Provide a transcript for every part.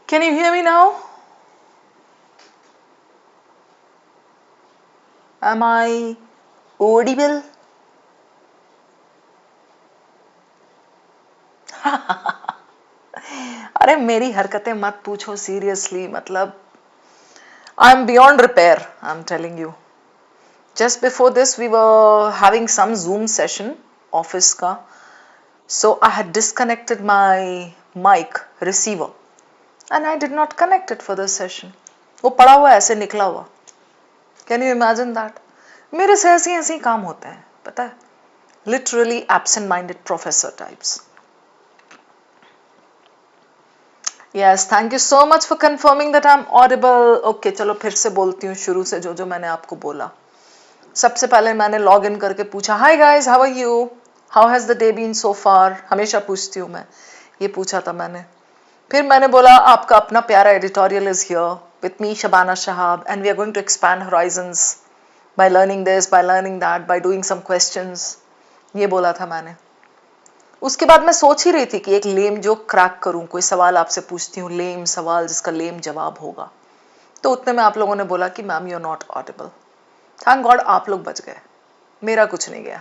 Can you hear me now? Am I audible? अरे मेरी हरकतें मत पूछो सीरियसली, मतलब I am beyond repair, I am telling you. Just before this we were having some Zoom session office का, so I had disconnected my mic receiver and I did not connect it for this session. वो पड़ा हुआ ऐसे निकला हुआ. Can you imagine that? मेरे से ऐसे ही काम होते हैं, पता है? Literally absent-minded professor types. Yes, thank you so much for confirming that I'm audible. Okay, चलो फिर से बोलती हूँ शुरू से जो जो मैंने आपको बोला. सबसे पहले मैंने लॉग इन करके पूछा, hi guys, how are you, how has the day been so far. हमेशा पूछती हूँ मैं, ये पूछा था मैंने. फिर मैंने बोला आपका अपना प्यारा editorial is here with me Shabana Shahab and we are going to expand horizons by learning this, by learning that, by doing some questions. ये बोला था मैंने. उसके बाद मैं सोच ही रही थी कि एक लेम जो क्रैक करूं, कोई सवाल आपसे पूछती हूँ, लेम सवाल जिसका लेम जवाब होगा. तो उतने में आप लोगों ने बोला कि ma'am you are not audible. Thank God आप लोग बच गए, मेरा कुछ नहीं गया.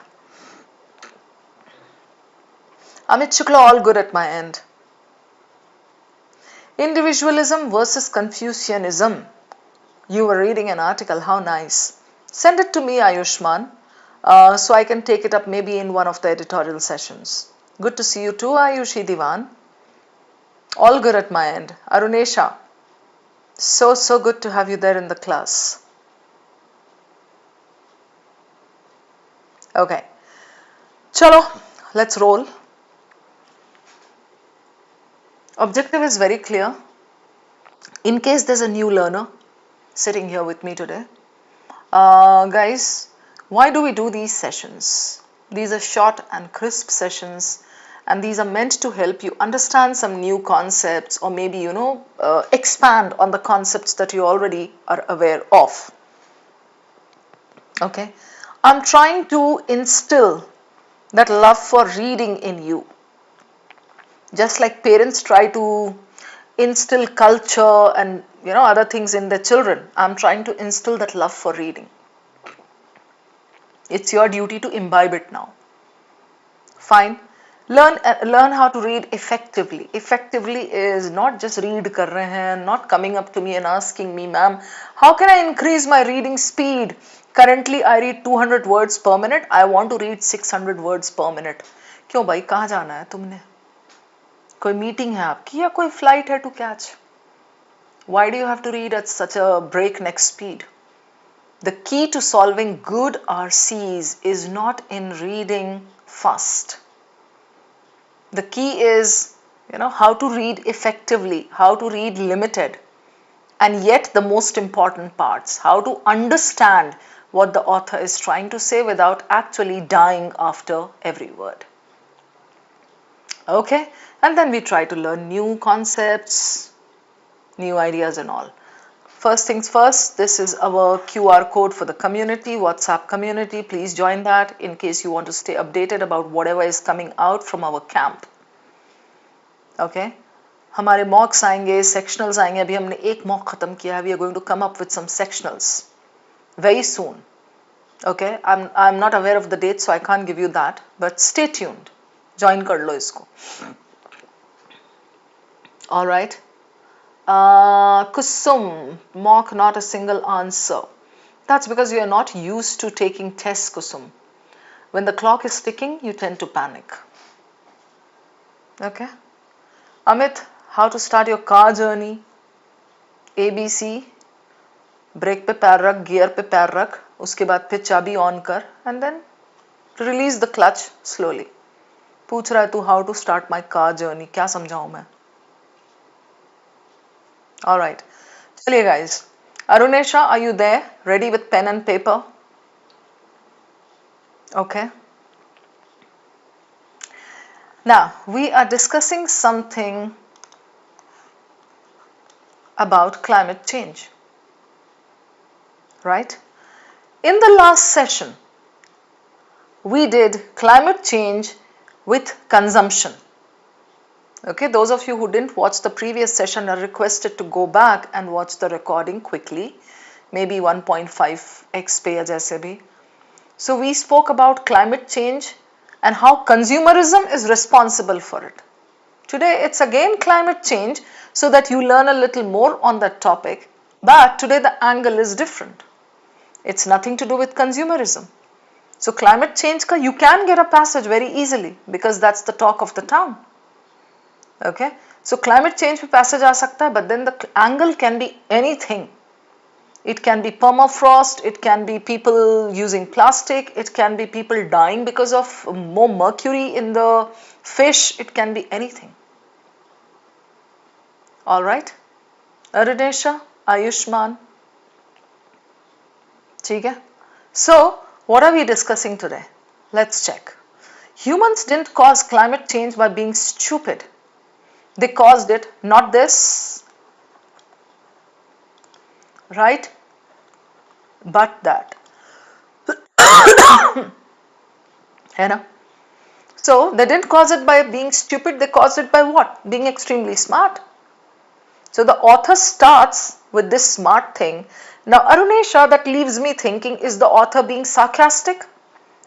Amit Shukla, all good at my end. Individualism versus Confucianism. You were reading an article, how nice. Send it to me, Ayushman, so I can take it up maybe in one of the editorial sessions. Good to see you too, Ayushi Divan. All good at my end. Arunesha, so good to have you there in the class. Okay, chalo, let's roll. Objective is very clear. In case there's a new learner sitting here with me today, guys, why do we do these sessions? These are short and crisp sessions, and these are meant to help you understand some new concepts, or maybe expand on the concepts that you already are aware of. Okay, I'm trying to instill that love for reading in you, just like parents try to instill culture and other things in their children. I'm trying to instill that love for reading. It's your duty to imbibe it now. Fine. Learn how to read effectively. Effectively is not just read kar rahe hain, not coming up to me and asking me, ma'am, how can I increase my reading speed? Currently I read 200 words per minute. I want to read 600 words per minute. क्यों भाई, कहाँ जाना है तुमने? कोई meeting है आपकी या कोई फ्लाइट है to catch? Why do you have to read at such a breakneck speed? The key to solving good RCs is not in reading fast. The key is, how to read effectively, how to read limited, and yet the most important parts, how to understand what the author is trying to say without actually dying after every word. Okay, and then we try to learn new concepts, new ideas and all. First things first, this is our QR code for the community, WhatsApp community. Please join that in case you want to stay updated about whatever is coming out from our camp. Okay, हमारे mocks आएंगे, sectionals आएंगे. अभी हमने एक mock खत्म किया है. We are going to come up with some sectionals very soon. Okay, I'm not aware of the date, so I can't give you that, but stay tuned. Join कर लो इसको. All right. Kusum, mock not a single answer. That's because you are not used to taking tests, Kusum. When the clock is ticking, you tend to panic. Okay. Amit, how to start your car journey? ABC, brake पे पैर रख, gear पे पैर रख, उसके बाद फिर चाबी on कर, and then release the clutch slowly. पूछ रहा है तू how to start my car journey, क्या समझाऊं मैं? All right, चलिए guys. Arunesha, are you there? Ready with pen and paper? Okay. Now we are discussing something about climate change, right? In the last session, we did climate change with consumption, Okay, those of you who didn't watch the previous session are requested to go back and watch the recording quickly, maybe 1.5x पे या जैसे भी. So we spoke about climate change and how consumerism is responsible for it. Today it's again climate change, so that you learn a little more on that topic, but today the angle is different. It's nothing to do with consumerism. So climate change ka you can get a passage very easily because that's the talk of the town. Okay, so climate change पे passage आ सकता है, but then the angle can be anything. It can be permafrost, it can be people using plastic, it can be people dying because of more mercury in the fish, it can be anything. Alright, Arinesha, Ayushman, ठीक है? So, what are we discussing today? Let's check. Humans didn't cause climate change by being stupid. They caused it, not this, right, but that. है ना? So they didn't cause it by being stupid, they caused it by what? Being extremely smart. So the author starts with this smart thing. Now Arunesha, that leaves me thinking, is the author being sarcastic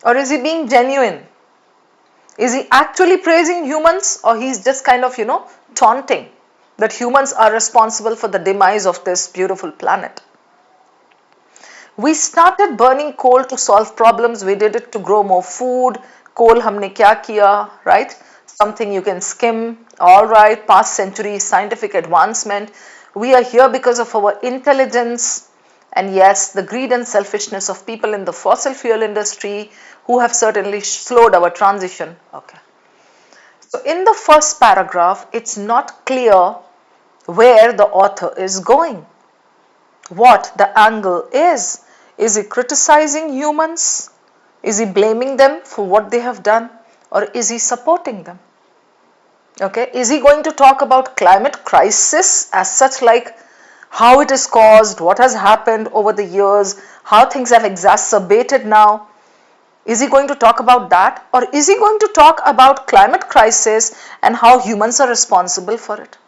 or is he being genuine? Is he actually praising humans, or he's just kind of, taunting that humans are responsible for the demise of this beautiful planet? We started burning coal to solve problems. We did it to grow more food. Coal humne kya kiya, right? Something you can skim. All right, past centuries, scientific advancement. We are here because of our intelligence. And yes, the greed and selfishness of people in the fossil fuel industry who have certainly slowed our transition. Okay. So in the first paragraph, it's not clear where the author is going, what the angle is. Is he criticizing humans? Is he blaming them for what they have done? Or is he supporting them? Okay, is he going to talk about climate crisis as such, like how it is caused, what has happened over the years, how things have exacerbated now? Is he going to talk about that, or is he going to talk about climate crisis and how humans are responsible for it?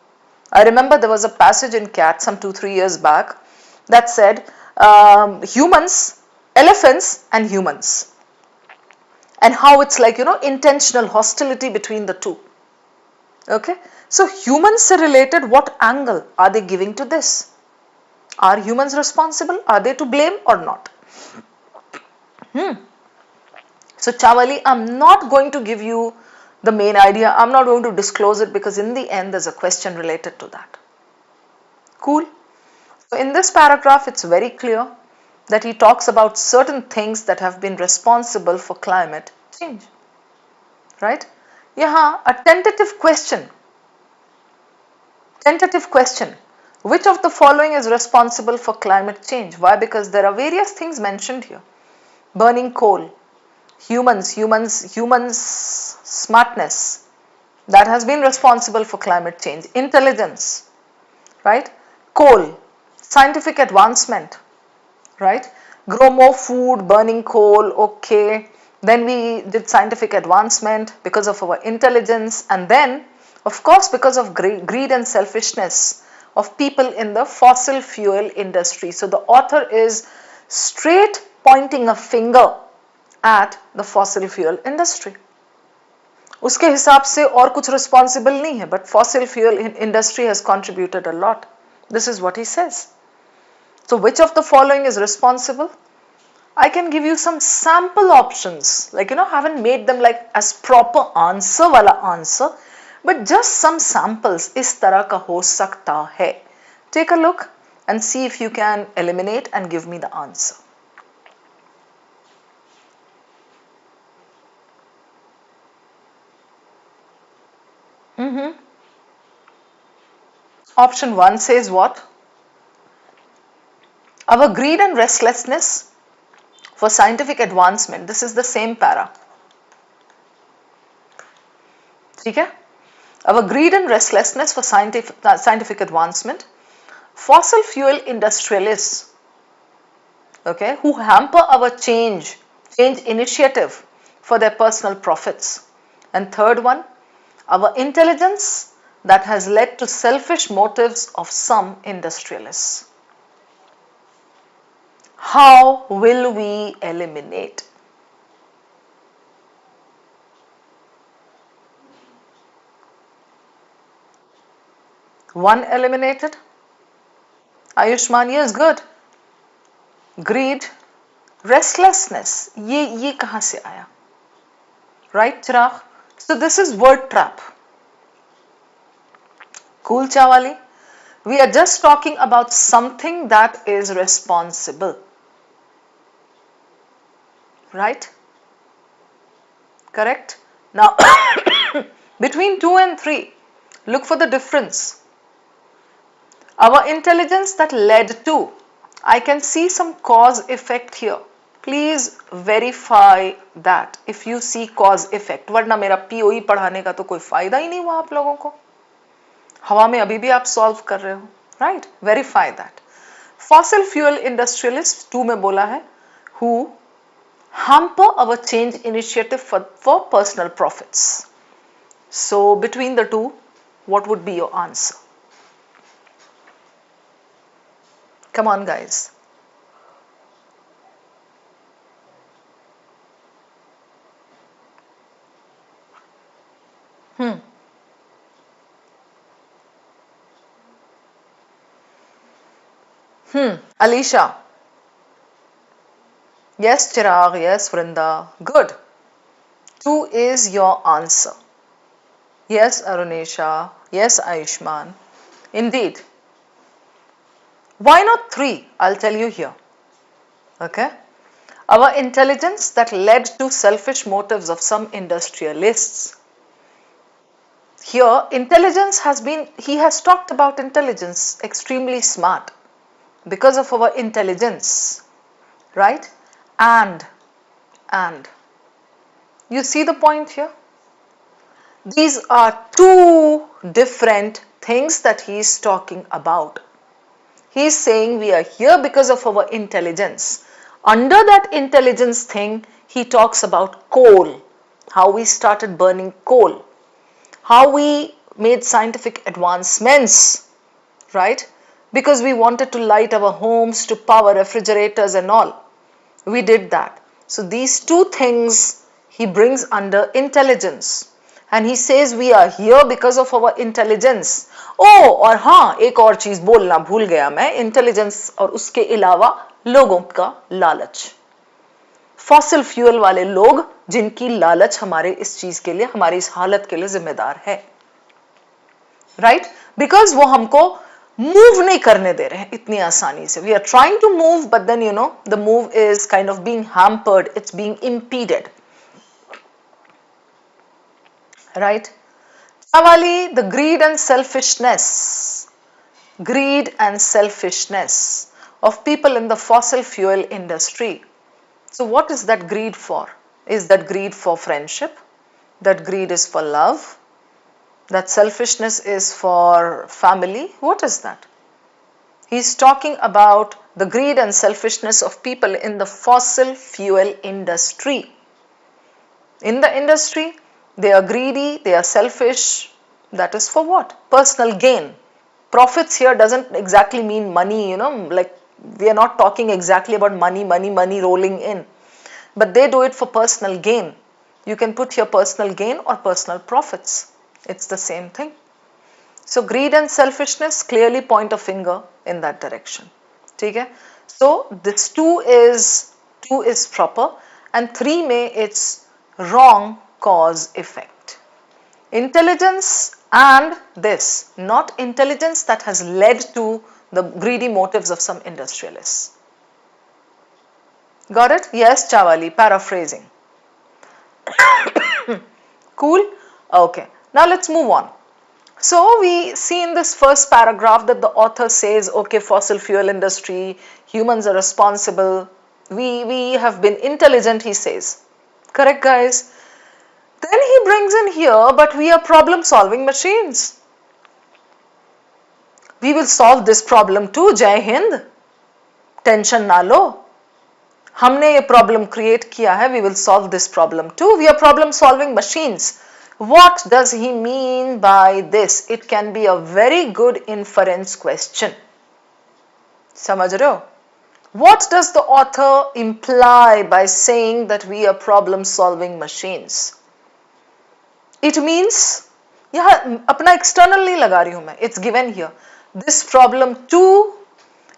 I remember there was a passage in CAT some 2-3 years back that said humans, elephants and humans, and how it's like, intentional hostility between the two. Okay, so humans are related, what angle are they giving to this? Are humans responsible? Are they to blame or not? So Chawali, I'm not going to give you the main idea. I'm not going to disclose it because in the end there's a question related to that. Cool. So in this paragraph it's very clear that he talks about certain things that have been responsible for climate change. Right? Yahan a tentative question. Which of the following is responsible for climate change? Why? Because there are various things mentioned here. Burning coal. Humans, smartness, that has been responsible for climate change. Intelligence, right? Coal, scientific advancement, right? Grow more food, burning coal, okay. Then we did scientific advancement because of our intelligence, and then, of course, because of greed and selfishness of people in the fossil fuel industry. So the author is straight pointing a finger at the fossil fuel industry. उसके हिसाब से और कुछ responsible नहीं है, but fossil fuel industry has contributed a lot. This is what he says. So which of the following is responsible? I can give you some sample options, like haven't made them like as proper answer wala answer, but just some samples इस तरह का हो सकता है. Take a look and see if you can eliminate and give me the answer. Option 1 says what? Our greed and restlessness for scientific advancement. This is the same para. Okay? Our greed and restlessness for scientific advancement. Fossil fuel industrialists, okay, who hamper our change initiative for their personal profits. And third one, our intelligence that has led to selfish motives of some industrialists. How will we eliminate? One eliminated. Ayushman, yes, good. Greed, restlessness. ये कहाँ से आया? Right, Chirag? So this is word trap. Cool, Chawali? We are just talking about something that is responsible. Right? Correct? Now, between 2 and 3, look for the difference. Our intelligence that led to, I can see some cause effect here. Please verify that if you see cause effect. वरना मेरा POE पढ़ाने का तो कोई फायदा ही नहीं हुआ आप लोगों को. हवा में अभी भी आप सॉल्व कर रहे हो. Right? Verify that. Fossil fuel industrialists 2 में बोला है who hamper our change initiative for personal profits. So between the two, what would be your answer? Come on, guys. Alicia. Yes, Chirag. Yes, Vrinda. Good. 2 is your answer. Yes, Arunesha. Yes, Ayushman. Indeed. Why not 3? I'll tell you here. Okay. Our intelligence that led to selfish motives of some industrialists. Here, intelligence has been, he has talked about intelligence, extremely smart, because of our intelligence, right? And, you see the point here? These are 2 different things that he is talking about. He is saying we are here because of our intelligence. Under that intelligence thing, he talks about coal, how we started burning coal, how we made scientific advancements, right? Because we wanted to light our homes, to power refrigerators and all. We did that. So these 2 things he brings under intelligence. And he says we are here because of our intelligence. Oh, और हाँ, एक और चीज बोलना भूल गया मैं, intelligence और उसके अलावा लोगों का लालच. फॉसिल फ्यूल वाले लोग जिनकी लालच हमारे इस चीज के लिए, हमारी इस हालत के लिए जिम्मेदार है. राइट? बिकॉज वो हमको मूव नहीं करने दे रहे हैं इतनी आसानी से. We are trying to move, but then you know the move is kind of being hampered, it's being impeded. Right? Chawali, the greed and selfishness of people in the fossil fuel industry. So what is that greed for? Is that greed for friendship? That greed is for love? That selfishness is for family? What is that? He's talking about the greed and selfishness of people in the fossil fuel industry. In the industry, they are greedy, they are selfish. That is for what? Personal gain. Profits here doesn't exactly mean money, you know, like we are not talking exactly about money rolling in. But they do it for personal gain. You can put here personal gain or personal profits. It's the same thing. So greed and selfishness clearly point a finger in that direction. Okay? So this 2 is proper, and 3 may it's wrong cause effect. Intelligence and this, not intelligence that has led to the greedy motives of some industrialists. Got it? Yes, Chawali, paraphrasing. Cool? Okay. Now let's move on. So we see in this first paragraph that the author says, okay, fossil fuel industry, humans are responsible. We have been intelligent, he says. Correct, guys? Then he brings in here, but we are problem solving machines. We will solve this problem too, Jai Hind. Tension na lo. हमने ये problem create किया है, we will solve this problem too. We are problem solving machines. What does he mean by this? It can be a very good inference question. समझ रहे हो? What does the author imply by saying that we are problem solving machines? It means, यहाँ अपना external नहीं लगा रही हूँ मैं, it's given here. This problem too,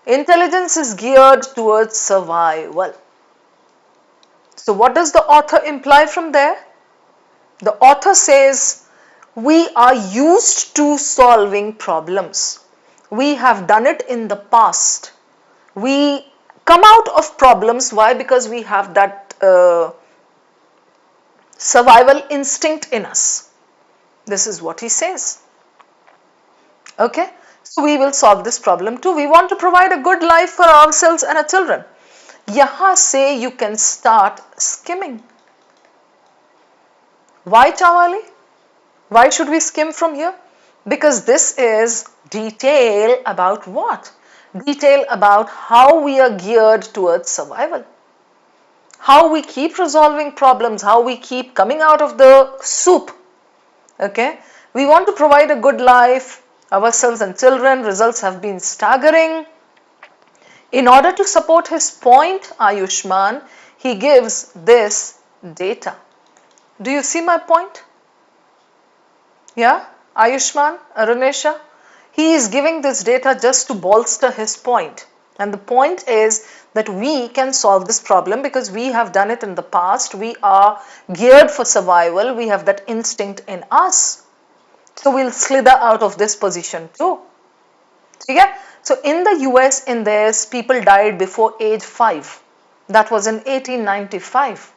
intelligence is geared towards survival. So what does the author imply from there? The author says we are used to solving problems. We have done it in the past. We come out of problems. Why? Because we have that survival instinct in us. This is what he says. Okay, so we will solve this problem too. We want to provide a good life for ourselves and our children. Yahan se you can start skimming. Why, Chawali? Why should we skim from here? Because this is detail about what? Detail about how we are geared towards survival. How we keep resolving problems, how we keep coming out of the soup. Okay, we want to provide a good life, ourselves and children. Results have been staggering. In order to support his point, Ayushman, he gives this data. Do you see my point? Yeah, Ayushman, Arunesha, he is giving this data just to bolster his point. And the point is that we can solve this problem because we have done it in the past. We are geared for survival. We have that instinct in us. So we'll slither out of this position too. Okay? So in the US, in this, people died before age 5. That was in 1895.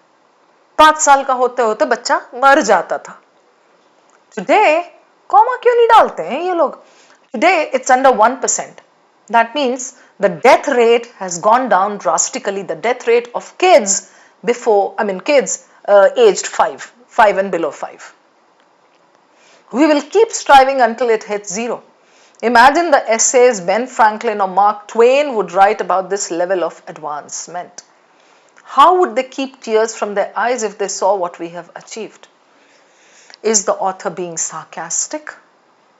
5 साल का होते होते बच्चा मर जाता था. Today, comma क्यों नहीं डालते हैं ये लोग? Today, it's under 1%. That means the death rate has gone down drastically. The death rate of kids aged 5 and below 5. We will keep striving until it hits 0. Imagine the essays Ben Franklin or Mark Twain would write about this level of advancement. How would they keep tears from their eyes if they saw what we have achieved? Is the author being sarcastic?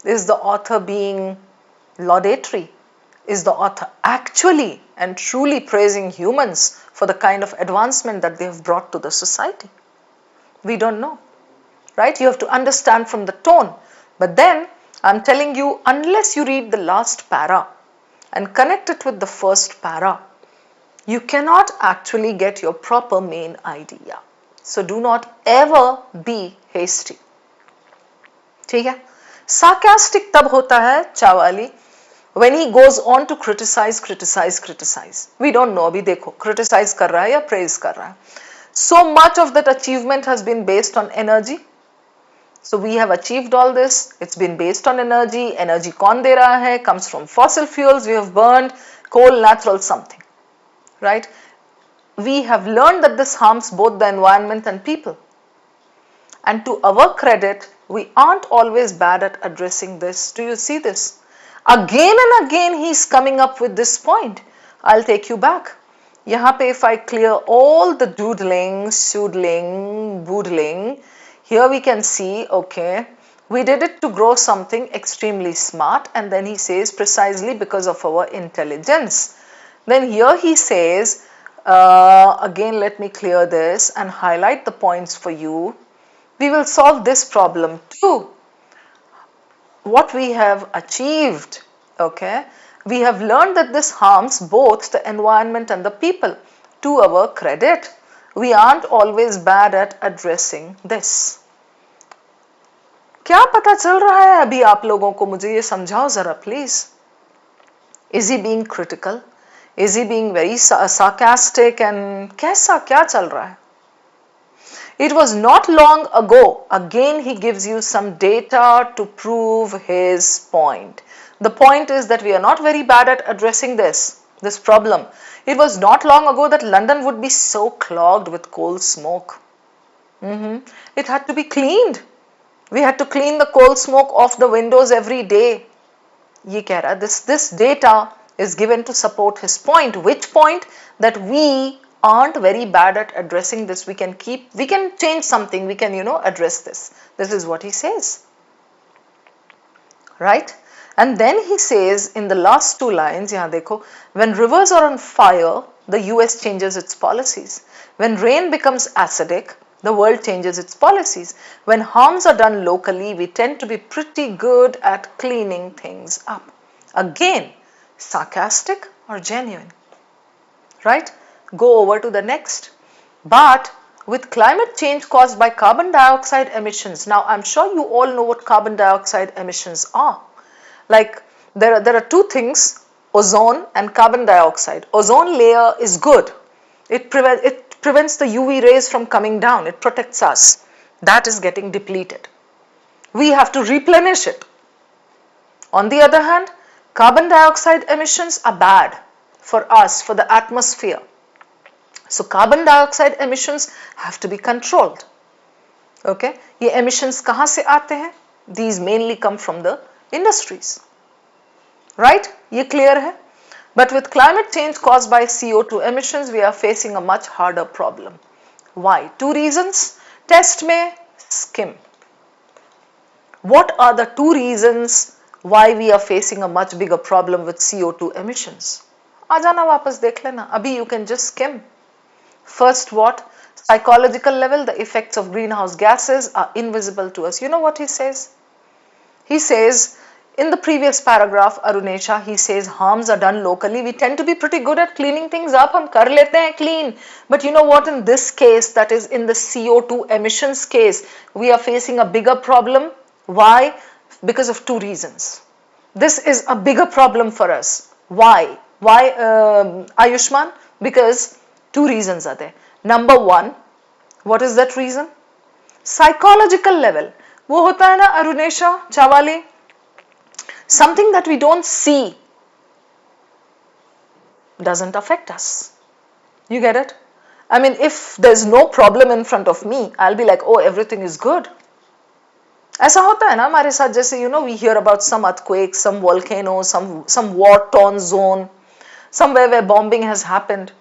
Is the author being laudatory? Is the author actually and truly praising humans for the kind of advancement that they have brought to the society? We don't know, right? You have to understand from the tone. But then I'm telling you, unless you read the last para and connect it with the first para, you cannot actually get your proper main idea. So do not ever be hasty. ठीक है? Sarcastic तब होता है चावाली when he goes on to criticize. We don't know. अभी देखो criticize कर रहा है या praise कर रहा है. So much of that achievement has been based on energy. So we have achieved all this. It's been based on energy. Energy कौन दे रहा है? Comes from fossil fuels. We have burned coal, natural something. Right? We have learned that this harms both the environment and people. And to our credit, we aren't always bad at addressing this. Do you see this? Again and again, he's coming up with this point. I'll take you back. यहाँ पे if I clear all the doodling, soodling, boodling, here we can see, okay, we did it to grow something extremely smart, and then he says precisely because of our intelligence. Then here he says, again let me clear this and highlight the points for you. We will solve this problem too. What we have achieved, okay, we have learned that this harms both the environment and the people. To our credit, we aren't always bad at addressing this. क्या पता चल रहा है अभी आप लोगों को? मुझे ये समझाओ जरा please. Is he being critical? Is he being very sarcastic? And कैसा क्या चल रहा है? It was not long ago. Again, he gives you some data to prove his point. The point is that we are not very bad at addressing this problem. It was not long ago that London would be so clogged with coal smoke. It had to be cleaned. We had to clean the coal smoke off the windows every day. ये कह रहा है, this data is given to support his point. Which point? That we aren't very bad at addressing this. We can change something, we can, address this. This is what he says. Right? And then he says in the last two lines, yahan dekho, when rivers are on fire, the US changes its policies. When rain becomes acidic, the world changes its policies. When harms are done locally, we tend to be pretty good at cleaning things up. Again, sarcastic or genuine? Right? Go over to the next. But with climate change caused by carbon dioxide emissions, now I'm sure you all know what carbon dioxide emissions are. Like there are two things, ozone and carbon dioxide. Ozone layer is good. It prevents the UV rays from coming down. It protects us. That is getting depleted. We have to replenish it. On the other hand, carbon dioxide emissions are bad for us, for the atmosphere. So carbon dioxide emissions have to be controlled. Okay, ये emissions कहाँ से आते हैं? These mainly come from the industries. Right? ये clear है? But with climate change caused by CO2 emissions, we are facing a much harder problem. Why? Two reasons. Test में skim. What are the two reasons why we are facing a much bigger problem with CO2 emissions? आ जाना वापस देख लेना. अभी you can just skim. First, what? Psychological level, the effects of greenhouse gases are invisible to us. You know what he says? He says, in the previous paragraph, Arunesha, he says harms are done locally. We tend to be pretty good at cleaning things up. हम कर लेते हैं clean. But you know what? In this case, that is in the CO2 emissions case, we are facing a bigger problem. Why? Because of two reasons. This is a bigger problem for us. Why? Why, Ayushman? Because two reasons are there. Number one, what is that reason? Psychological level. वो होता है ना अरुणेशा चावाली, something that we don't see doesn't affect us. You get it? I mean, if there's no problem in front of me, I'll be like, oh, everything is good. ऐसा होता है ना हमारे साथ, जैसे we hear about some earthquake, some volcano, some war-torn zone, somewhere where bombing has happened.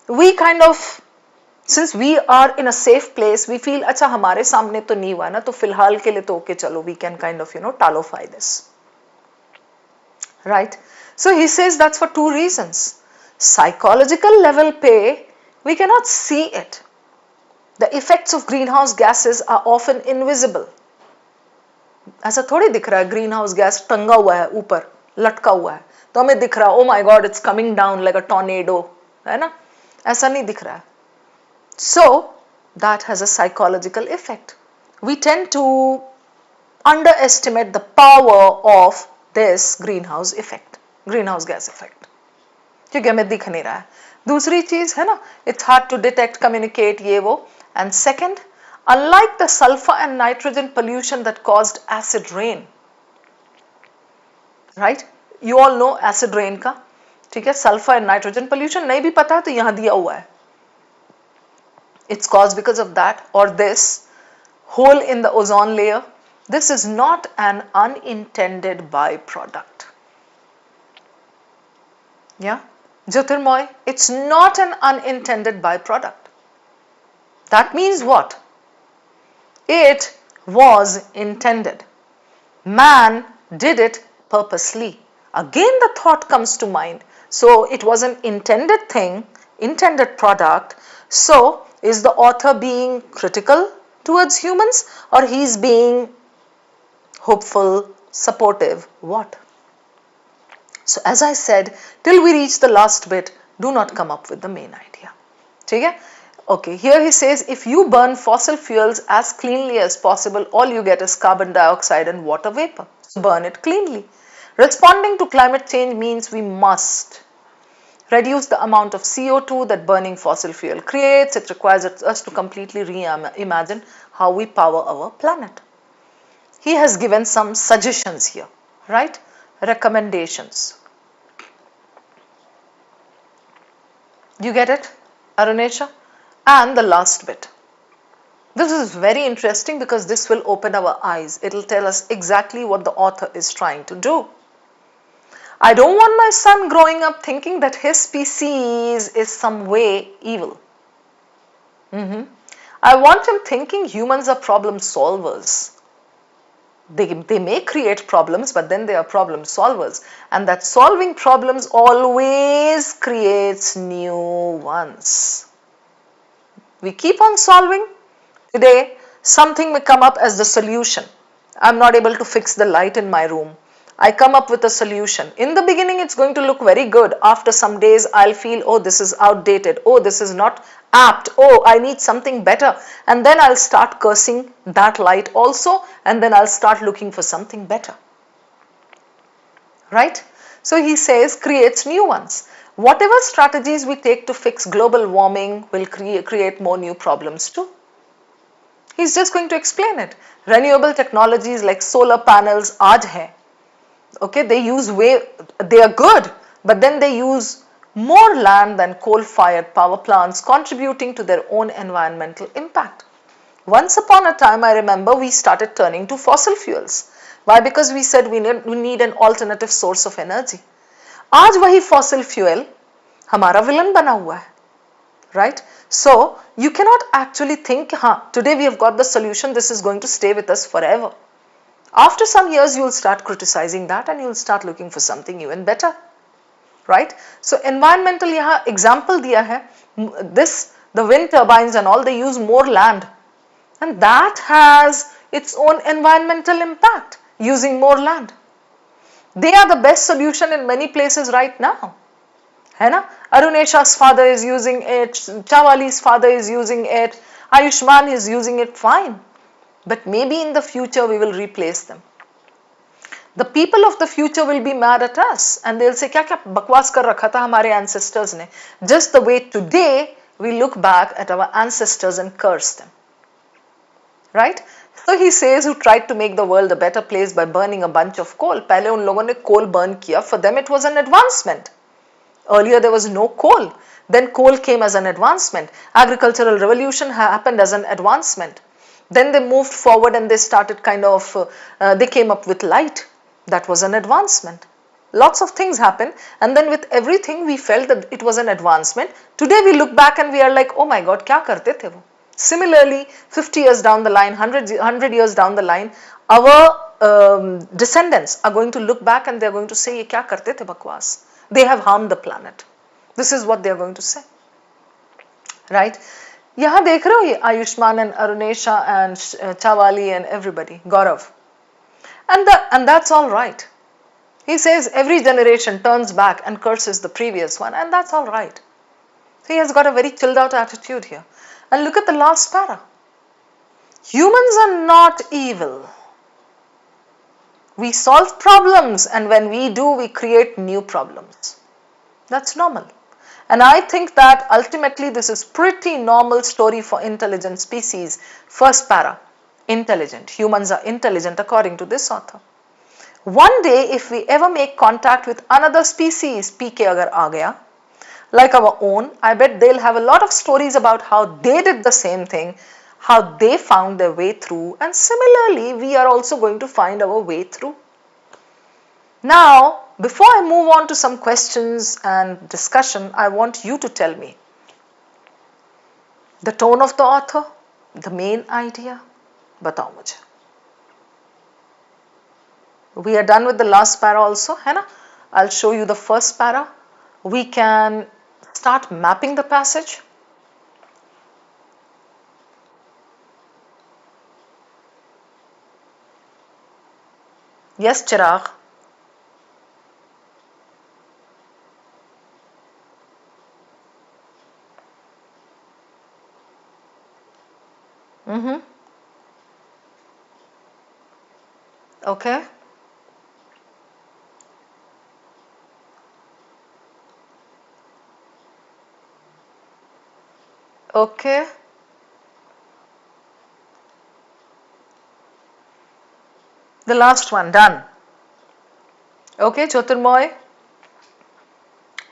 We kind of, since we are in a safe place, we feel अच्छा हमारे सामने तो नहीं हुआ ना, तो फिलहाल के लिए तो okay चलो, we can kind of tallify this. Right? So he says that's for two reasons. Psychological level पे we cannot see it. The effects of greenhouse gases are often invisible. ऐसा थोड़ी दिख रहा है greenhouse gas टंगा हुआ है ऊपर, लटका हुआ है, तो हमें दिख रहा है oh my god it's coming down like a tornado, है ना? ऐसा नहीं दिख रहा है. So that has a psychological effect. We tend to underestimate the power of this greenhouse gas effect. क्योंकि हमें दिख नहीं रहा है. दूसरी चीज है ना, it's hard to detect, communicate, ये वो. And second, unlike the sulfur and nitrogen pollution that caused acid rain, right? You all know acid rain का, ठीक है? Sulfur and nitrogen pollution नहीं भी पता है तो यहाँ दिया हुआ है. It's caused because of that, or this hole in the ozone layer. This is not an unintended byproduct. Yeah, Jyotirmoy, it's not an unintended byproduct. That means what? It was intended. Man did it purposely. Again, the thought comes to mind. So it was an intended thing, intended product. So is the author being critical towards humans, or he's being hopeful, supportive? What? So as I said, till we reach the last bit, do not come up with the main idea. ठीक है? Okay, here he says, if you burn fossil fuels as cleanly as possible, all you get is carbon dioxide and water vapor. So burn it cleanly. Responding to climate change means we must reduce the amount of CO2 that burning fossil fuel creates. It requires us to completely reimagine how we power our planet. He has given some suggestions here, right? Recommendations. You get it, Arunesha? And the last bit. This is very interesting because this will open our eyes. It will tell us exactly what the author is trying to do. I don't want my son growing up thinking that his species is some way evil. I want him thinking humans are problem solvers. They may create problems, but then they are problem solvers. And that solving problems always creates new ones. We keep on solving. Today, something may come up as the solution. I'm not able to fix the light in my room. I come up with a solution. In the beginning, it's going to look very good. After some days, I'll feel, oh, this is outdated. Oh, this is not apt. Oh, I need something better. And then I'll start cursing that light also. And then I'll start looking for something better. Right? So he says, creates new ones. Whatever strategies we take to fix global warming will create more new problems too. He's just going to explain it. Renewable technologies like solar panels, aaj hai. Okay, they are good, but then they use more land than coal-fired power plants, contributing to their own environmental impact. Once upon a time, I remember we started turning to fossil fuels. Why? Because we said we need an alternative source of energy. आज वही fossil fuel हमारा villain बना हुआ है, right? So you cannot actually think, today we have got the solution, this is going to stay with us forever. After some years, you will start criticizing that and you will start looking for something even better, right? So environmental यहाँ example दिया है, the wind turbines and all, they use more land, and that has its own environmental impact, using more land. They are the best solution in many places right now. है ना? Arunesh's father is using it, Chawali's father is using it, Ayushman is using it, fine. But maybe in the future we will replace them. The people of the future will be mad at us and they'll say, क्या क्या बकवास कर रखा था हमारे ancestors ने. Just the way today we look back at our ancestors and curse them. Right? So he says, who tried to make the world a better place by burning a bunch of coal. पहले उन लोगों ने coal burn किया. For them it was an advancement. Earlier there was no coal. Then coal came as an advancement. Agricultural revolution happened as an advancement. Then they moved forward and they started they came up with light. That was an advancement. Lots of things happened, and then with everything we felt that it was an advancement. Today we look back and we are like, oh my God, क्या करते थे वो? Similarly, 50 years down the line, 100 years down the line, our descendants are going to look back and they are going to say, ये क्या करते थे बकवास? They have harmed the planet. This is what they are going to say. Right? यहाँ देख रहे हो ये Ayushman and Arunesha and Chawali and everybody, Gaurav. And that's all right. He says every generation turns back and curses the previous one, and that's all right. So he has got a very chilled out attitude here. And look at the last para. Humans are not evil. We solve problems, and when we do, we create new problems. That's normal. And I think that ultimately this is pretty normal story for intelligent species. First para, intelligent. Humans are intelligent according to this author. One day if we ever make contact with another species, PK agar aa gaya, like our own, I bet they'll have a lot of stories about how they did the same thing, how they found their way through, and similarly we are also going to find our way through. Now, before I move on to some questions and discussion, I want you to tell me the tone of the author, the main idea. बताओ मुझे. We are done with the last para also, है ना? I'll show you the first para. We can start mapping the passage. Yes, Chirag. Okay. Okay. The last one, done. Okay, Choturmoy.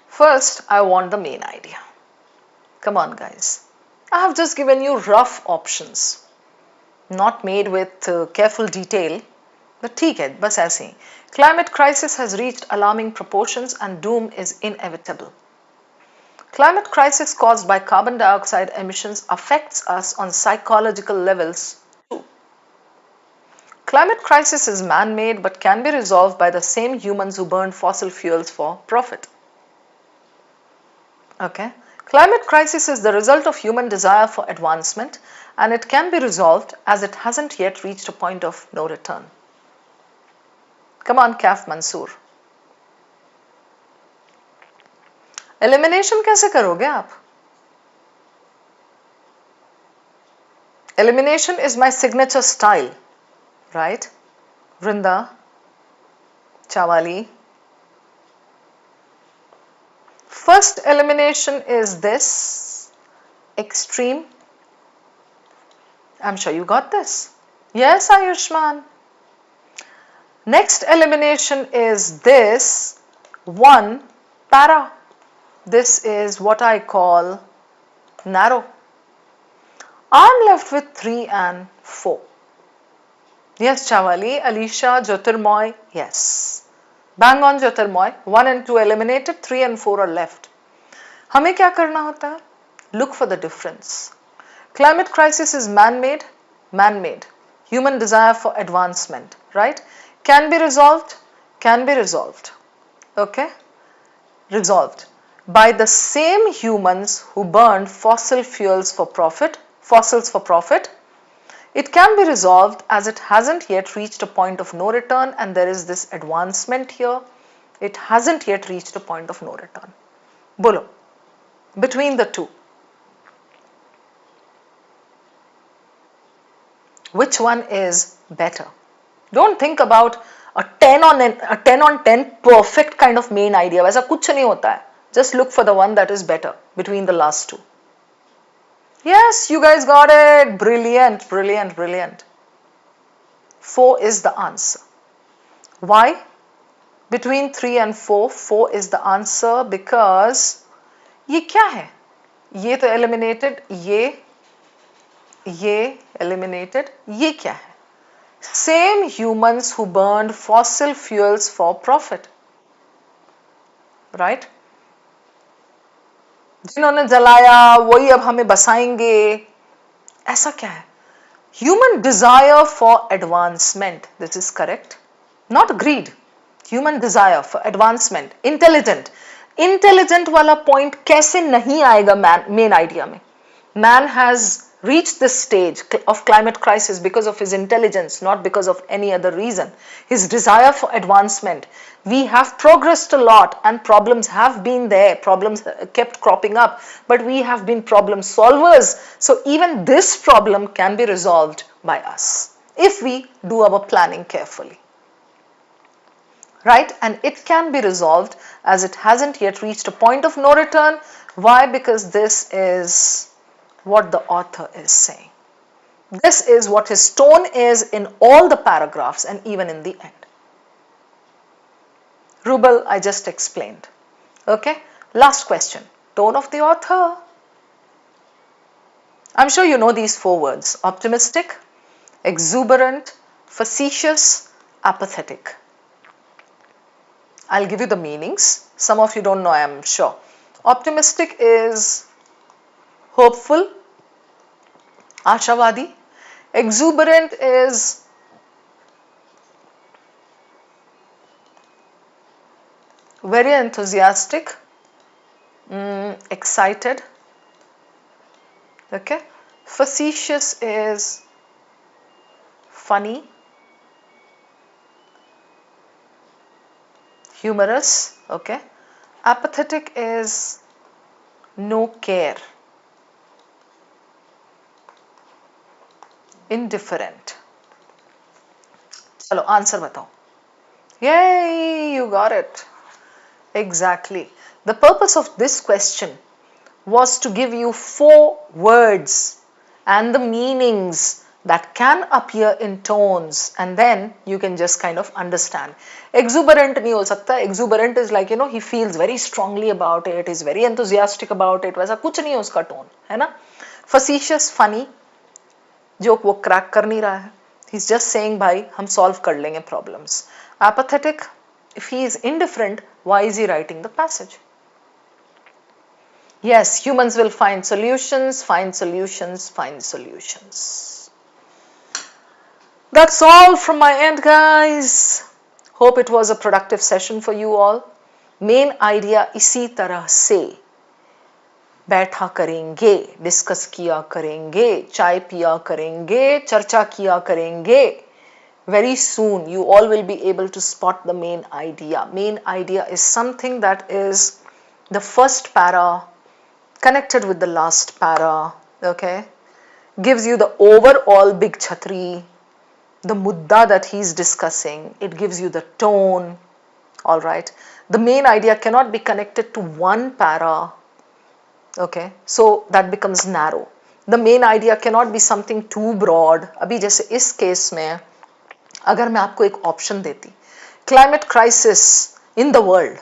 First, I want the main idea. Come on, guys. I have just given you rough options, not made with careful detail. तो ठीक है, बस ऐसे ही. Climate crisis has reached alarming proportions and doom is inevitable. Climate crisis caused by carbon dioxide emissions affects us on psychological levels too. Climate crisis is man-made but can be resolved by the same humans who burn fossil fuels for profit. Okay. Climate crisis is the result of human desire for advancement and it can be resolved as it hasn't yet reached a point of no return. Come on, Kaf Mansoor. Elimination कैसे करोगे आप? Elimination is my signature style, right? Vrinda, Chawali. First elimination is this, extreme. I'm sure you got this. Yes, Ayushman. Next elimination is this, one, para. This is what I call narrow. I'm left with 3 and 4. Yes, Chawali, Alisha, Jyotirmoy, yes. Bang on Jyotirmoy. 1 and 2 eliminated, 3 and 4 are left. हमें क्या करना होता है? Look for the difference. Climate crisis is man-made, man-made. Human desire for advancement, right? Can be resolved, can be resolved. Okay? Resolved by the same humans who burn fossil fuels for profit, fossils for profit. It can be resolved as it hasn't yet reached a point of no return and there is this advancement here. It hasn't yet reached a point of no return. Bolo, between the two, which one is better? Don't think about a 10 on 10 perfect kind of main idea. वैसा कुछ नहीं होता है. Just look for the one that is better between the last two. Yes, you guys got it. Brilliant, brilliant, brilliant. 4 is the answer. Why? Between 3 and 4, 4 is the answer because ये क्या है? ये तो eliminated, ये eliminated, ये क्या है? Same humans who burned fossil fuels for profit. Right? जिन्होंने जलाया वही अब हमें बसाएंगे, ऐसा क्या है? Human desire for advancement, this is correct. Not greed. Human desire for advancement. Intelligent. Intelligent वाला point कैसे नहीं आएगा main idea में? Man has reached this stage of climate crisis because of his intelligence, not because of any other reason. His desire for advancement. We have progressed a lot and problems have been there. Problems kept cropping up, but we have been problem solvers. So even this problem can be resolved by us if we do our planning carefully. Right? And it can be resolved as it hasn't yet reached a point of no return. Why? Because this is what the author is saying. This is what his tone is in all the paragraphs and even in the end. Rubal, I just explained. Okay, last question. Tone of the author. I'm sure you know these 4 words. Optimistic, exuberant, facetious, apathetic. I'll give you the meanings. Some of you don't know, I am sure. Optimistic is hopeful, ashavadi. Exuberant is very enthusiastic, excited. Okay. Facetious is funny, humorous. Okay. Apathetic is no care, indifferent. Chalo, answer batao. Yay, you got it. Exactly. The purpose of this question was to give you 4 words and the meanings that can appear in tones and then you can just kind of understand. Exuberant nahi ho sakta. Exuberant is like, he feels very strongly about it, he's very enthusiastic about it. वैसा कुछ नहीं है उसका tone, है ना? Facetious, funny, joke वो crack कर नहीं रहा है. He's just saying भाई हम solve कर लेंगे problems. Apathetic, if he is indifferent, why is he writing the passage? Yes, humans will find solutions, find solutions, find solutions. That's all from my end, guys. Hope it was a productive session for you all. Main idea इसी तरह से बैठा करेंगे, discuss किया करेंगे, चाय पिया करेंगे, चर्चा किया करेंगे. Very soon you all will be able to spot the main idea. Main idea is something that is the first para connected with the last para, okay? Gives you the overall big chhatri, the mudda that he's discussing. It gives you the tone, all right? The main idea cannot be connected to one para, okay, so that becomes narrow. The main idea cannot be something too broad. अभी जैसे इस case में अगर मैं आपको एक option देती, climate crisis in the world,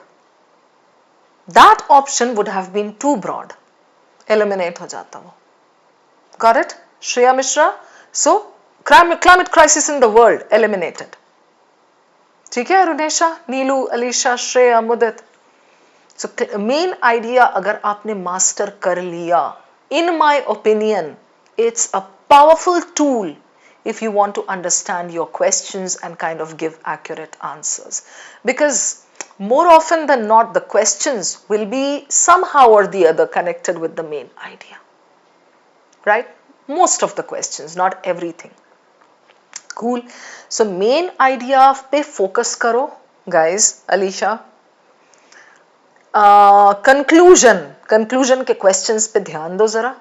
that option would have been too broad. Eliminate हो जाता वो. Got it? Shreya Mishra? So climate crisis in the world eliminated. ठीक है अरुणेशा, नीलू, अलीशा, श्रेया, मुदित. So main idea अगर आपने master कर लिया, in my opinion, it's a powerful tool if you want to understand your questions and kind of give accurate answers. Because more often than not, the questions will be somehow or the other connected with the main idea. Right? Most of the questions, not everything. Cool. So main idea पे focus करो, guys. Alisha. Conclusion के questions पे ध्यान दो जरा.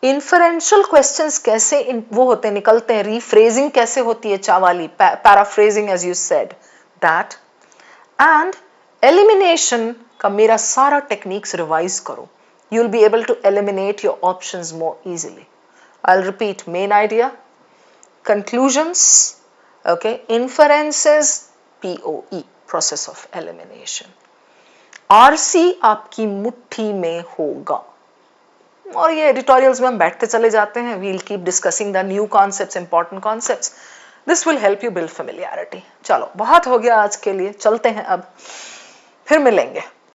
Inferential questions कैसे वो होते निकलते हैं, rephrasing कैसे होती है चावाली, paraphrasing as you said, that. And elimination का मेरा सारा techniques revise करो. You'll be able to eliminate your options more easily. I'll repeat: main idea, conclusions, okay, inferences, POE, process of elimination. RC आपकी मुट्ठी में होगा. और ये editorials में हम बैठते चले जाते हैं. We'll keep discussing the new concepts, important concepts. This will help you build familiarity. चलो बहुत हो गया आज के लिए, चलते हैं अब, फिर मिलेंगे.